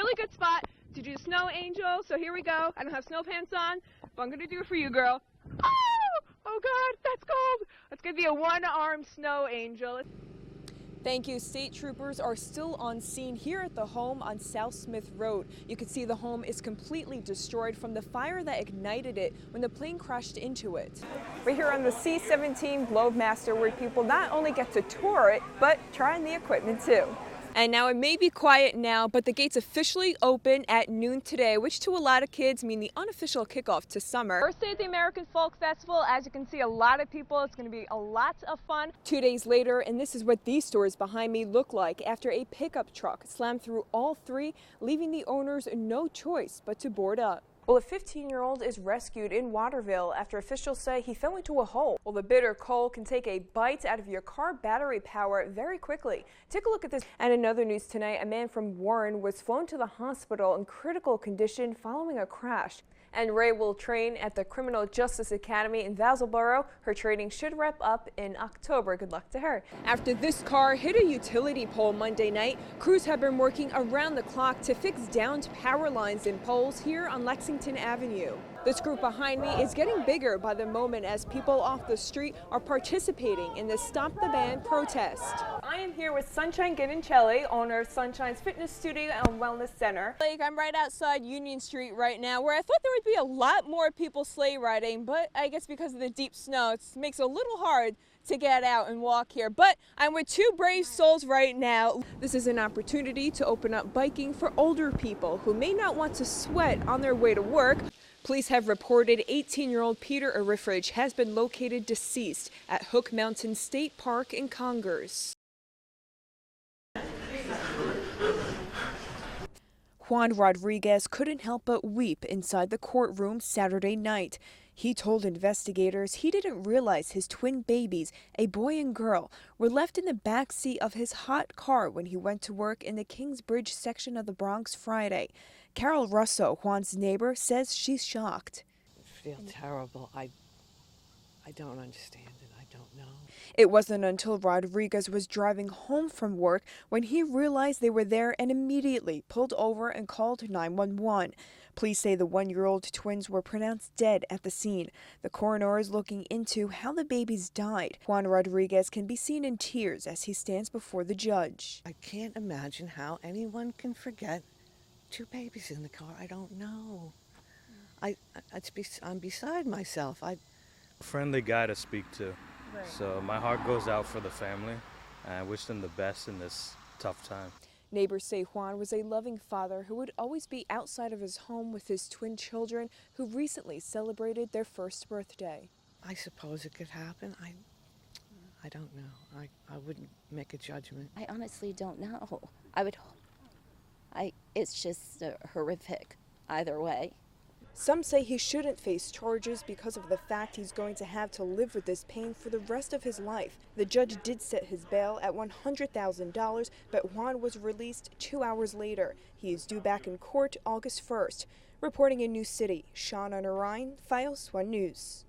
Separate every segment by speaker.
Speaker 1: really good spot to do snow angel. So here we go. I don't have snow pants on, but I'm going to do it for you, girl. Oh God, that's cold. Let's give you a one-armed snow angel. Thank you. State troopers are still on scene here at the home on South Smith Road. You can see the home is completely destroyed from the fire that ignited it when the plane crashed into it. We're here on the C-17 Globemaster, where people not only get to tour it, but try on the equipment too. And now it may be quiet now, but the gates officially open at noon today, which to a lot of kids mean the unofficial kickoff to summer. First day of the American Folk Festival. As you can see, a lot of people. It's going to be a lot of fun. 2 days later, and this is what these stores behind me look like after a pickup truck slammed through all three, leaving the owners no choice but to board up. Well, a 15-year-old is rescued in Waterville after officials say he fell into a hole. Well, the bitter cold can take a bite out of your car battery power very quickly. Take a look at this. And in other news tonight, a man from Warren was flown to the hospital in critical condition following a crash. And Ray will train at the Criminal Justice Academy in Vassalboro. Her training should wrap up in October. Good luck to her. After this car hit a utility pole Monday night, crews have been working around the clock to fix downed power lines and poles here on Lexington Avenue. This group behind me is getting bigger by the moment as people off the street are participating in the Stop the Ban protest. I am here with Sunshine Ginnancelli, owner of Sunshine's Fitness Studio and Wellness Center. I'm right outside Union Street right now, where I thought there would be a lot more people sleigh riding, but I guess because of the deep snow, it makes it a little hard to get out and walk here. But I'm with two brave souls right now. This is an opportunity to open up biking for older people who may not want to sweat on their way to work. Police have reported 18-year-old Peter Arifridge has been located deceased at Hook Mountain State Park in Congers. Juan Rodriguez couldn't help but weep inside the courtroom Saturday night. He told investigators he didn't realize his twin babies, a boy and girl, were left in the back seat of his hot car when he went to work in the Kingsbridge section of the Bronx Friday. Carol Russo, Juan's neighbor, says she's shocked.
Speaker 2: I feel terrible. I don't understand it. I don't know.
Speaker 1: It wasn't until Rodriguez was driving home from work when he realized they were there and immediately pulled over and called 911. Police say the one-year-old twins were pronounced dead at the scene. The coroner is looking into how the babies died. Juan Rodriguez can be seen in tears as he stands before the judge.
Speaker 2: I can't imagine how anyone can forget two babies in the car. I don't know. I'm beside myself.
Speaker 3: Friendly guy to speak to. Right. So my heart goes out for the family, and I wish them the best in this tough time.
Speaker 1: Neighbors say Juan was a loving father who would always be outside of his home with his twin children who recently celebrated their first birthday.
Speaker 2: I suppose it could happen. I don't know. I wouldn't make a judgment.
Speaker 4: I honestly don't know. It's just horrific either way.
Speaker 1: Some say he shouldn't face charges because of the fact he's going to have to live with this pain for the rest of his life. The judge did set his bail at $100,000, but Juan was released 2 hours later. He is due back in court August 1st. Reporting in New City, Shonna Narine, Files 1 News.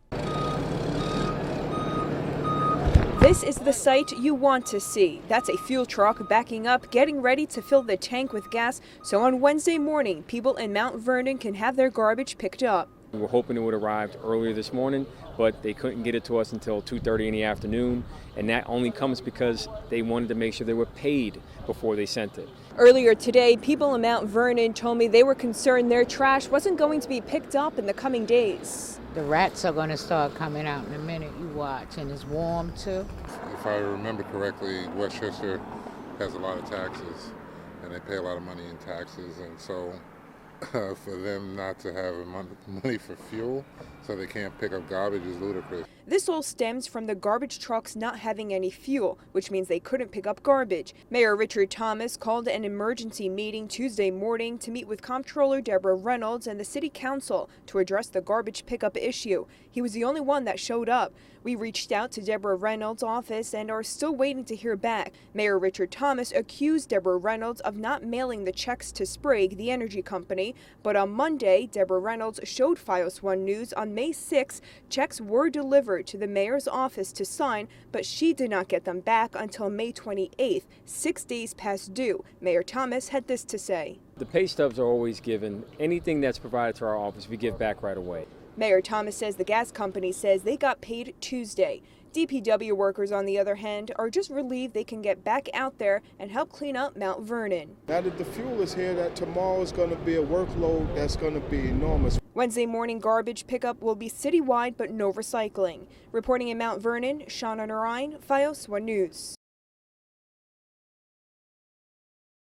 Speaker 1: This is the sight you want to see. That's a fuel truck backing up, getting ready to fill the tank with gas, so on Wednesday morning, people in Mount Vernon can have their garbage picked up.
Speaker 5: We were hoping it would have arrived earlier this morning, but they couldn't get it to us until 2:30 in the afternoon, and that only comes because they wanted to make sure they were paid before they sent it.
Speaker 1: Earlier today, people in Mount Vernon told me they were concerned their trash wasn't going to be picked up in the coming days.
Speaker 6: The rats are going to start coming out in a minute, you watch, and it's warm too.
Speaker 7: If I remember correctly, Westchester has a lot of taxes, and they pay a lot of money in taxes, and so for them not to have money for fuel so they can't pick up garbage is ludicrous.
Speaker 1: This all stems from the garbage trucks not having any fuel, which means they couldn't pick up garbage. Mayor Richard Thomas called an emergency meeting Tuesday morning to meet with Comptroller Deborah Reynolds and the City Council to address the garbage pickup issue. He was the only one that showed up. We reached out to Deborah Reynolds' office and are still waiting to hear back. Mayor Richard Thomas accused Deborah Reynolds of not mailing the checks to Sprague, the energy company, but on Monday, Deborah Reynolds showed Files 1 News on May 6 checks were delivered delivered to the mayor's office to sign, but she did not get them back until May 28th, 6 days past due. Mayor Thomas had this to say.
Speaker 5: The pay stubs are always given. Anything that's provided to our office, we give back right away.
Speaker 1: Mayor Thomas says the gas company says they got paid Tuesday. DPW workers, on the other hand, are just relieved they can get back out there and help clean up Mount Vernon.
Speaker 8: Now that the fuel is here, that tomorrow is going to be a workload that's going to be enormous.
Speaker 1: Wednesday morning garbage pickup will be citywide but no recycling. Reporting in Mount Vernon, Shonna Narine, FiOS 1 News.